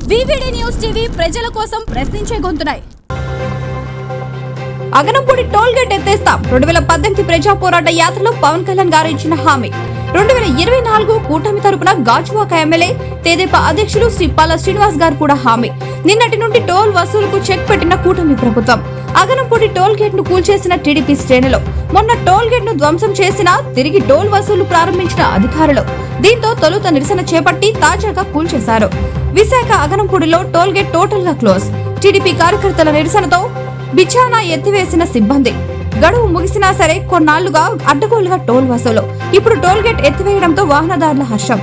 VVD news TV ప్రజల కోసం ప్రశ్నించే గొంతునాయి. అగనంపూడి టోల్ గేట్ ఎత్తేస్తాం. 2018 ప్రజా పోరాట యాత్రలో పవన్ కళ్యాణ్ గారు ఇచ్చిన హామీ. 2024 కూటమి తరపున గాజువాక ఎమ్మెల్యే తెదేపా అధ్యక్షులు శ్రీ పాల శ్రీనివాస్ గారు కూడా హామీ. నిన్నటి నుండి టోల్ వసూలుకు చెక్ పెట్టిన కూటమి ప్రభుత్వం. అగనంపూడి టోల్ గేట్ ను కూల్చేసిన టీడీపీ శ్రేణులు. మొన్న టోల్ గేట్ ను ధ్వంసం చేసినా తిరిగి టోల్ వసూలు ప్రారంభించిన అధికారులు. దీంతో తొలుత నిరసన చేపట్టి తాజాగా కూల్చేశారు. విశాఖ అగనంపూడిలో టోల్ గేట్ టోటల్ గా క్లోజ్. టీడీపీ కార్యకర్తల నిరసనతో బిచానా ఎత్తివేసిన సిబ్బంది. గడువు ముగిసినా సరే కొన్నాళ్లుగా అడ్డగోలుగా టోల్ వసూలు. ఇప్పుడు టోల్ గేట్ ఎత్తివేయడంతో వాహనదారుల హర్షం.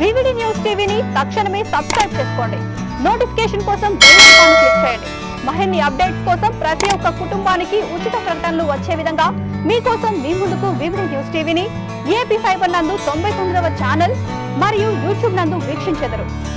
వివిడి న్యూస్ టీవీని తక్షణమే సబ్స్క్రైబ్ చేసుకోండి. నోటిఫికేషన్ కోసం బెల్ ఐకాన్ క్లిక్ చేయండి. మరిన్ని అప్డేట్స్ కోసం ప్రతి ఒక్క కుటుంబానికి ఉచిత ప్రకటనలు వచ్చే విధంగా మీకోసం మీ ముందుకు వివిడి న్యూస్ టీవీని ఏపీ ఫైబర్ నందు 99వ ఛానల్ మరియు యూట్యూబ్ నందు వీక్షించెదరు.